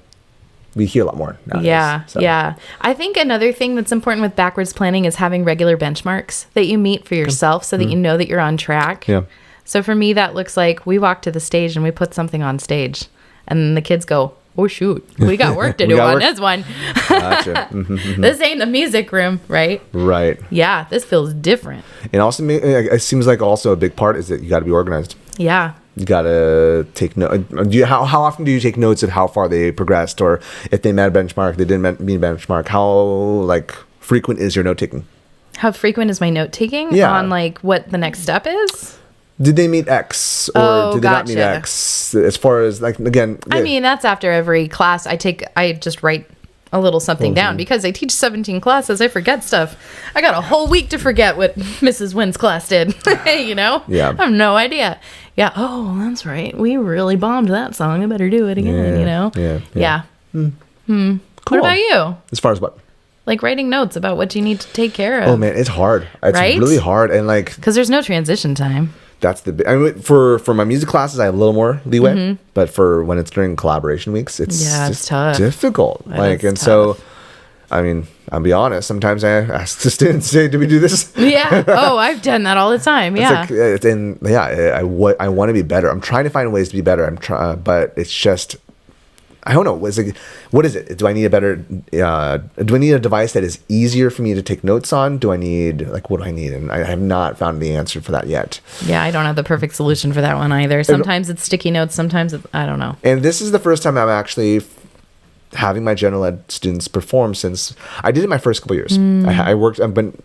We hear a lot more nowadays. Yeah. I think another thing that's important with backwards planning is having regular benchmarks that you meet for yourself, so that you know that you're on track. Yeah. So for me, that looks like we walk to the stage and we put something on stage, and the kids go, oh shoot, we got work to do on this one. Gotcha. This ain't the music room, right? Right. Yeah, this feels different. And also, it seems like also a big part is that you got to be organized. Yeah. You got to take note. How often do you take notes of how far they progressed, or if they met a benchmark, they didn't meet a benchmark? How frequent is your note taking? How frequent is my note taking on what the next step is? Did they meet X or did they not meet X? As far as again, I mean, that's after every class I just write a little something down because I teach 17 classes. I forget stuff. I got a whole week to forget what Mrs. Wynn's class did. You know? Yeah. I have no idea. Yeah. Oh, that's right. We really bombed that song. I better do it again, you know? Yeah. Cool. What about you? As far as what? Like writing notes about what you need to take care of. Oh man, it's hard. It's really hard. And because there's no transition time. That's for my music classes, I have a little more leeway, but for when it's during collaboration weeks, it's tough. Difficult. So, I mean, I'll be honest. Sometimes I ask the students, "Hey, do we do this?" Yeah. Oh, I've done that all the time. Yeah. I want to be better. I'm trying to find ways to be better. But it's just. I don't know. What is it? Do I need a device that is easier for me to take notes on? Do I need what do I need? And I have not found the answer for that yet. Yeah, I don't have the perfect solution for that one either. Sometimes it's sticky notes. Sometimes I don't know. And this is the first time I'm actually having my general ed students perform since I did it my first couple years. I worked. I've been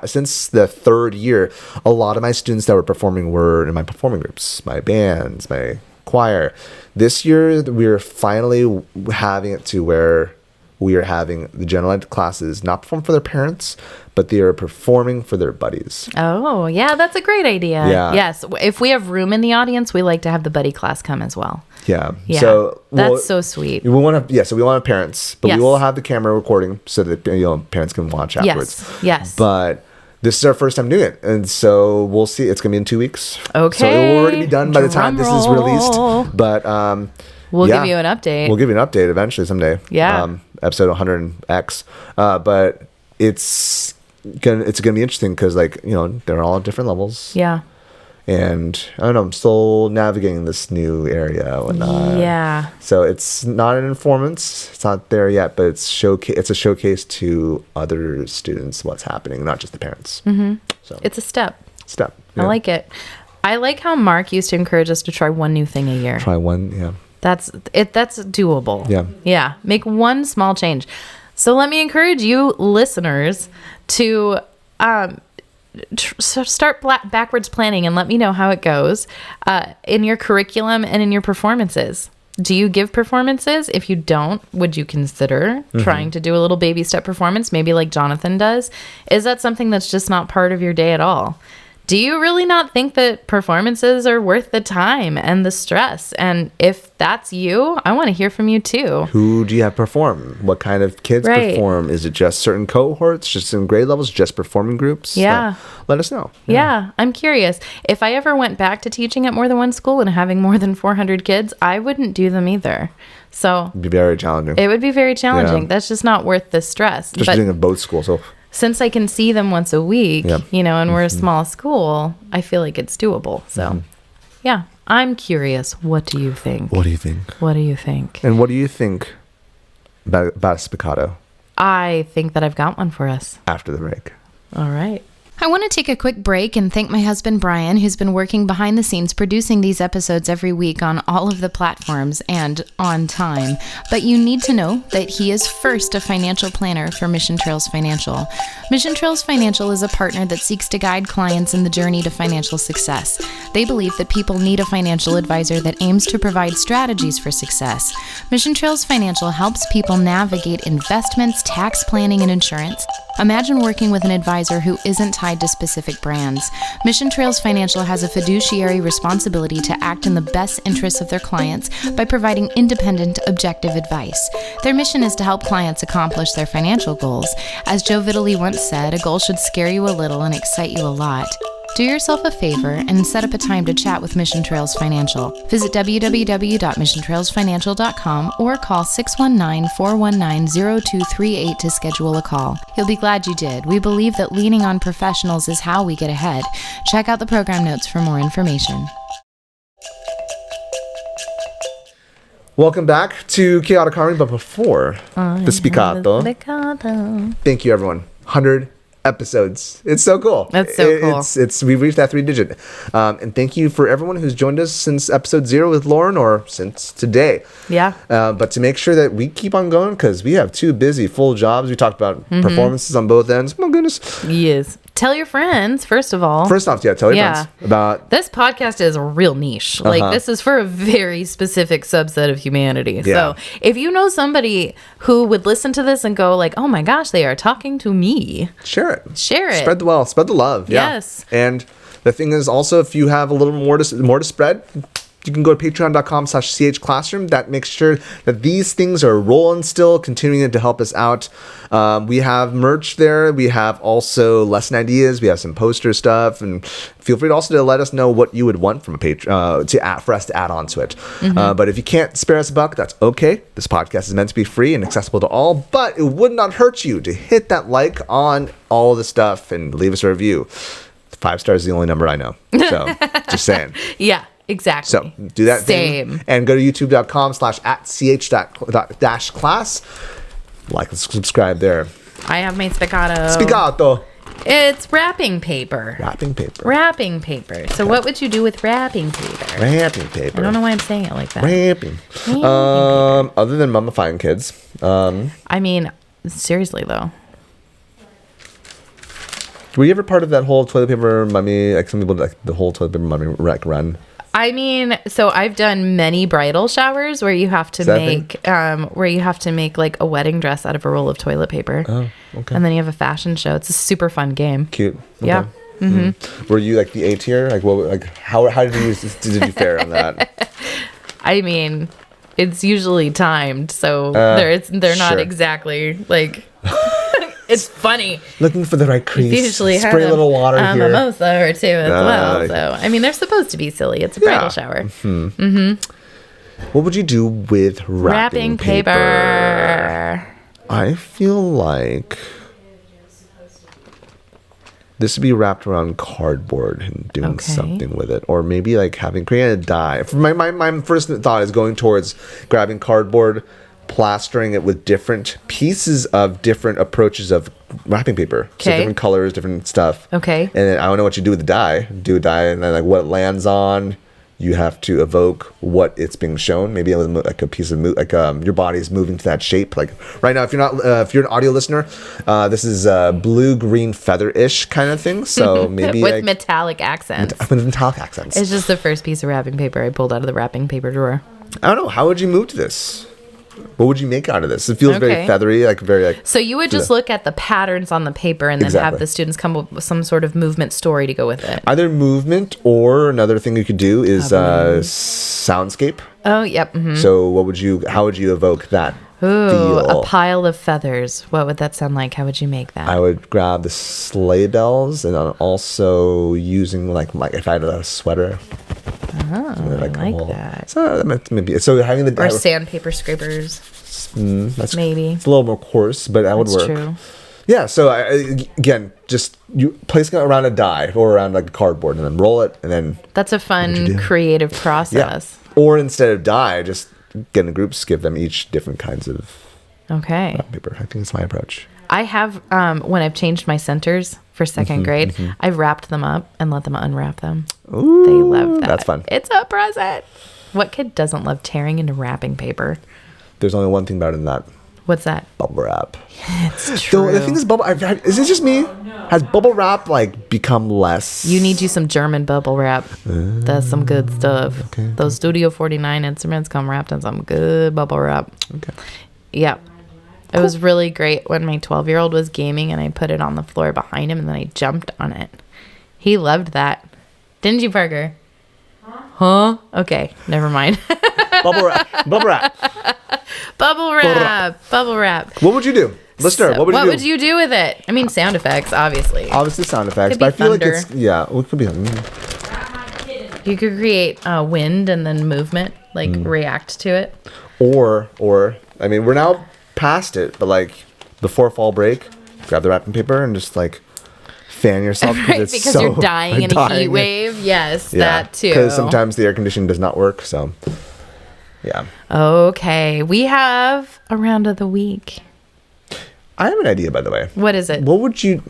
since the third year. A lot of my students that were performing were in my performing groups, my bands, my choir. This year we're finally having it to where we are having the general ed classes not perform for their parents, but they are performing for their buddies. Oh, yeah, that's a great idea. Yeah. Yes. If we have room in the audience, we like to have the buddy class come as well. Yeah. Yeah. So that's so sweet. We want to, so we want to have parents, but Yes. we will have the camera recording so that parents can watch afterwards. Yes. But this is our first time doing it, and so we'll see. It's gonna be in 2 weeks. Okay. So it will already be done by the time this is released. But we'll give you an update. We'll give you an update eventually someday. Yeah. Episode 100X. But it's gonna be interesting because they're all at different levels. Yeah. And I don't know, I'm still navigating this new area and whatnot. Yeah. So it's not an informant. It's not there yet, but it's a showcase to other students what's happening, not just the parents. Mm-hmm. So it's a step. Yeah. I like it. I like how Mark used to encourage us to try one new thing a year. Try one, yeah. That's doable. Yeah. Yeah. Make one small change. So let me encourage you listeners to start backwards planning and let me know how it goes in your curriculum and in your performances. Do you give performances? If you don't, would you consider trying to do a little baby step performance, maybe like Jonathan does? Is that something that's just not part of your day at all? Do you really not think that performances are worth the time and the stress? And if that's you, I want to hear from you too. Who do you have perform? What kind of kids perform? Is it just certain cohorts, just in grade levels, just performing groups? Yeah. Let us know. Yeah, I'm curious. If I ever went back to teaching at more than one school and having more than 400 kids, I wouldn't do them either. So It'd be very challenging. it would be very challenging. Yeah. That's just not worth the stress. Just But doing a boat school, so... since I can see them once a week, Yeah. and we're a small school, I feel like it's doable. So, yeah, I'm curious. What do you think? What do you think? What do you think? And what do you think about Spiccato I think that I've got one for us. after the break? All right. I want to take a quick break and thank my husband, Bryan, who's been working behind the scenes producing these episodes every week on all of the platforms and on time. But you need to know that he is first a financial planner for Mission Trails Financial. Mission Trails Financial is a partner that seeks to guide clients in the journey to financial success. They believe that people need a financial advisor that aims to provide strategies for success. Mission Trails Financial helps people navigate investments, tax planning, and insurance. Imagine working with an advisor who isn't tied to specific brands. Mission Trails Financial has a fiduciary responsibility to act in the best interests of their clients by providing independent, objective advice. Their mission is to help clients accomplish their financial goals. As Joe Vitale once said, a goal should scare you a little and excite you a lot. Do yourself a favor and set up a time to chat with Mission Trails Financial. Visit www.missiontrailsfinancial.com or call 619-419-0238 to schedule a call. You'll be glad you did. We believe that leaning on professionals is how we get ahead. Check out the program notes for more information. Welcome back to Chaotic Harmony, but before the Spiccato, thank you everyone. 100 episodes. It's so cool. That's so cool. We've reached that 3-digit. And thank you for everyone who's joined us since episode 0 with Lauren or since today. Yeah. But to make sure that we keep on going, because we have 2 busy full jobs. We talked about performances on both ends. My goodness. Yes. Tell your friends, first of all. First off, tell your friends about... This podcast is a real niche. Like, this is for a very specific subset of humanity. Yeah. So, if you know somebody who would listen to this and go like, oh my gosh, they are talking to me. Share it. Share it. Spread the wealth. Spread the love. Yeah. Yes. And the thing is also, if you have a little more to spread... You can go to patreon.com/chclassroom. That makes sure that these things are rolling still, continuing to help us out. We have merch there. We have also lesson ideas. We have some poster stuff. And feel free to also to let us know what you would want from a Patreon for us to add on to it. But if you can't spare us a buck, that's okay. This podcast is meant to be free and accessible to all. But it would not hurt you to hit that like on all of the stuff and leave us a review. 5 stars is the only number I know. So just saying. Yeah. Exactly. So do that Same. thing and go to youtube.com/@ch-class. Like and subscribe there. I have made Spiccato. Spiccato. It's wrapping paper. Wrapping paper. Wrapping paper. So what would you do with wrapping paper? Wrapping paper. I don't know why I'm saying it like that. Wrapping. Paper. Other than mummifying kids. I mean, seriously though. Were you ever part of that whole toilet paper mummy? Like some people like the whole toilet paper mummy wreck run. I mean, so I've done many bridal showers where you have to make like a wedding dress out of a roll of toilet paper. Oh, okay. And then you have a fashion show. It's a super fun game. Cute. Okay. Yeah. Were you like the A tier? Like what? Like how did you fare on that? I mean, it's usually timed, so they're not sure. exactly like. It's funny. Looking for the right crease. You usually spray a little water here. Mimosa or two as well. So I mean, they're supposed to be silly. It's a bridal shower. What would you do with wrapping paper? I feel like this would be wrapped around cardboard and doing something with it, or maybe like creating a die. My first thought is going towards grabbing cardboard, plastering it with different pieces of different approaches of wrapping paper. So different colors, different stuff. Okay. And then I don't know what you do with the die. Do a die, and then like what it lands on, you have to evoke what it's being shown. Maybe with like a piece of your body's moving to that shape. Like right now, if you're an audio listener, this is blue-green feather-ish kind of thing. So maybe with metallic accents. With metallic accents. It's just the first piece of wrapping paper I pulled out of the wrapping paper drawer. I don't know. How would you move to this? What would you make out of this? It feels very feathery, So you would just look at the patterns on the paper and then have the students come up with some sort of movement story to go with it. Either movement, or another thing you could do is soundscape. Oh, yep. So how would you evoke that? Ooh, a pile of feathers. What would that sound like? How would you make that? I would grab the sleigh bells, and I'm also using like if I had a sweater. Oh, I like that. So maybe having the or sandpaper scrapers. That's maybe it's a little more coarse, but that would work. True. Yeah. So again, just you placing it around a die or around like a cardboard, and then roll it, and then that's a fun creative process. Yeah. Or instead of die, just get in groups, give them each different kinds of paper. I think that's my approach. I have when I've changed my centers for second grade, I've wrapped them up and let them unwrap them. Ooh, they love that. That's fun. It's a present. What kid doesn't love tearing into wrapping paper? There's only one thing better than that. What's that? Bubble wrap. It's true. So the thing is, is it just me? Has bubble wrap become less? You need you some German bubble wrap. That's some good stuff. Okay. Those Studio 49 instruments come wrapped in some good bubble wrap. Okay. Yeah. It was really great when my 12-year-old was gaming and I put it on the floor behind him and then I jumped on it. He loved that. Didn't you, Parker? Huh? Okay, never mind. Bubble wrap. Bubble wrap. Bubble wrap. Bubble wrap. What would you do? Listener, what would you do with it? I mean, sound effects, obviously. Obviously sound effects, but I feel like it's, it could be. You could create wind and then movement, react to it. Or, I mean, we're now past it, but before fall break, grab the wrapping paper and just fan yourself because you're dying in a heat wave. Yes, that too. Because sometimes the air conditioning does not work. So, yeah. Okay, we have a round of the week. I have an idea, by the way. What is it? What would you?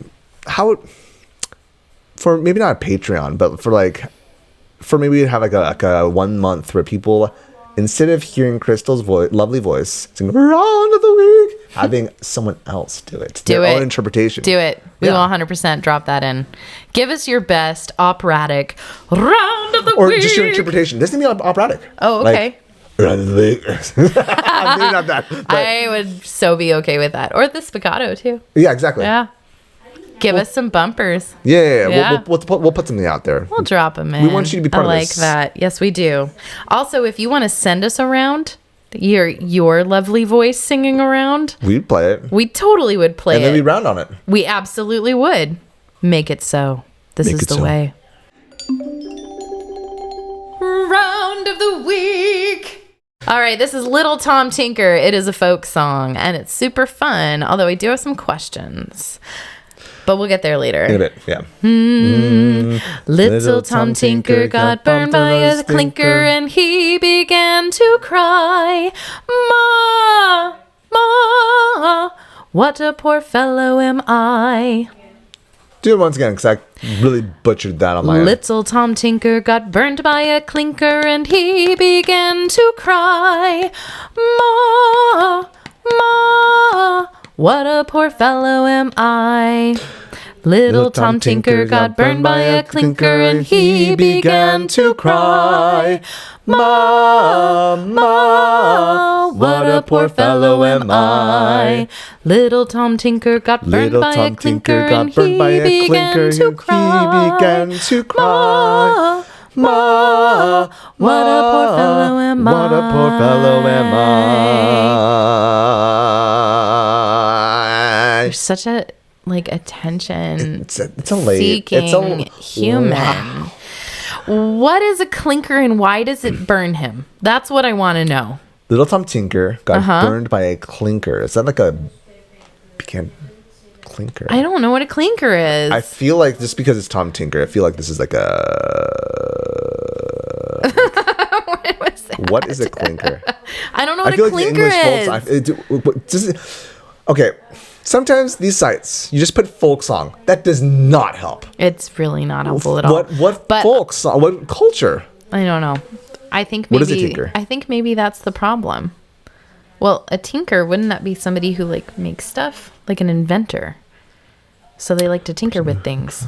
For maybe not a Patreon, but for maybe have a 1 month where people, instead of hearing Crystal's lovely voice sing "Round of the Week," having someone else do it. Their own interpretation. Do it. We will 100% drop that in. Give us your best operatic round of the week. Or just your interpretation. This doesn't mean operatic. Oh, okay. Round of the week. Maybe not that. I would so be okay with that. Or the spiccato too. Yeah, exactly. Yeah. Give us some bumpers. Yeah. We'll put something out there. We'll drop them in. We want you to be part of this. I like that. Yes, we do. Also, if you want to send us around your lovely voice singing around, we'd play it. We totally would play it. And then we'd round on it. We absolutely would. Make it so. This is the way. Round of the week. All right, this is Little Tom Tinker. It is a folk song, and it's super fun, although I do have some questions. But we'll get there later. In a bit, yeah. Little Tom Tinker got burned by a clinker, and he began to cry. Ma, ma, what a poor fellow am I. Do it once again, because I really butchered that on my end. Little Tom Tinker got burned by a clinker, and he began to cry. Ma, ma, what a poor fellow am I. Little Tom Tinker got burned by a clinker and he began to cry. Ma, ma, what a poor fellow am I. Little Tom Tinker got burned by a clinker and he began to cry. Ma, what a poor fellow am I. What a poor fellow am I. You're such a attention It's a late. seeking human. Wow. What is a clinker and why does it burn him? That's what I want to know. Little Tom Tinker got burned by a clinker. Is that like a clinker? I don't know what a clinker is. I feel like just because it's Tom Tinker, I feel like this is like a. What was that? What is a clinker? I don't know what a clinker is. Okay, sometimes these sites you just put folk song. That does not help. It's really not helpful at all. What folk song? What culture? I don't know. I think maybe What is a tinker? I think maybe that's the problem. Well, a tinker, wouldn't that be somebody who makes stuff? Like an inventor. So they like to tinker with things.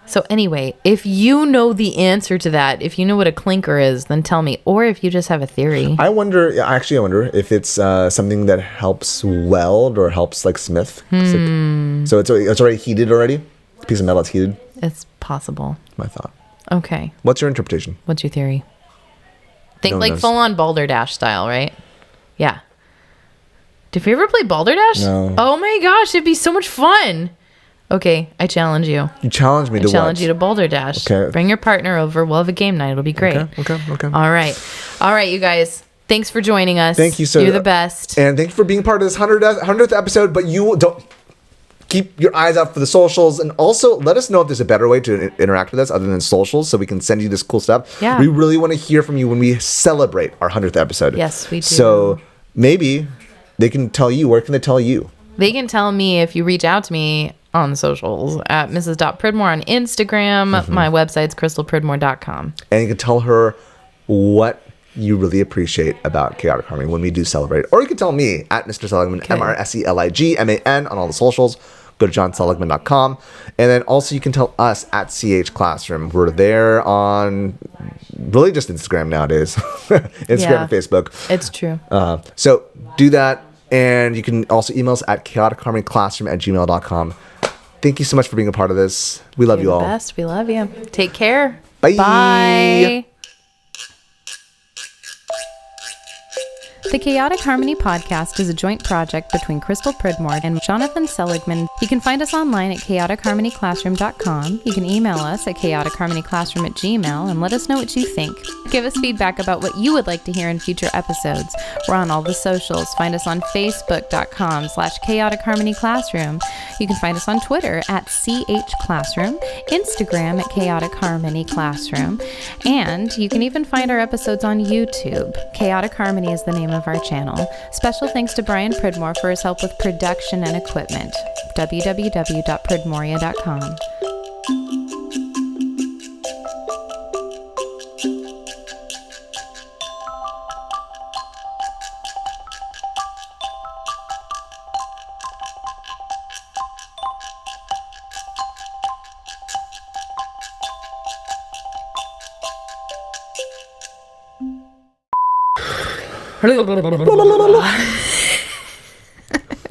So anyway, if you know the answer to that, if you know what a clinker is, then tell me. Or if you just have a theory. I wonder if it's something that helps weld or helps smith. So it's already heated already. A piece of metal that's heated. It's possible. My thought. Okay. What's your interpretation? What's your theory? Think No one knows. full on Balderdash style, right? Yeah. Did you ever play Balderdash? No. Oh my gosh, it'd be so much fun. Okay, I challenge you. You challenge me to what? Challenge you to Balderdash. Okay. Bring your partner over. We'll have a game night. It'll be great. Okay. All right, you guys. Thanks for joining us. Thank you so You're the best. And thank you for being part of this 100th episode. But you don't keep your eyes out for the socials. And also let us know if there's a better way to interact with us other than socials so we can send you this cool stuff. Yeah. We really want to hear from you when we celebrate our 100th episode. Yes, we do. So maybe they can tell you. Where can they tell you? They can tell me if you reach out to me on socials at Mrs.Pridmore on Instagram. Mm-hmm. My website's crystalpridmore.com. And you can tell her what you really appreciate about Chaotic Harmony when we do celebrate. Or you can tell me at Mr. Seligman, Okay. MrSeligman on all the socials. Go to johnseligman.com. And then also you can tell us at CH Classroom. We're there on really just Instagram nowadays. Instagram and Facebook. It's true. So do that. And you can also email us at chaoticharmonyclassroom@gmail.com. Thank you so much for being a part of this. We love you all. Best. We love you. Take care. Bye. Bye. The Chaotic Harmony podcast is a joint project between Crystal Pridmore and Jonathan Seligman. You can find us online at chaoticharmonyclassroom.com. You can email us at chaoticharmonyclassroom@gmail and let us know what you think. Give us feedback about what you would like to hear in future episodes. We're on all the socials. Find us on facebook.com/chaoticharmonyclassroom. You can find us on Twitter at @CHClassroom, Instagram at Chaotic Harmony Classroom, and you can even find our episodes on YouTube. Chaotic Harmony is the name of our channel. Special thanks to Bryan Pridmore for his help with production and equipment. www.pridmoria.com.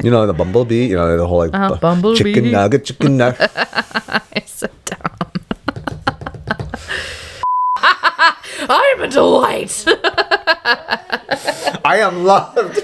You know, the bumblebee, the whole Bumblebee. chicken nugget. It's so dumb. I am a delight. I am loved.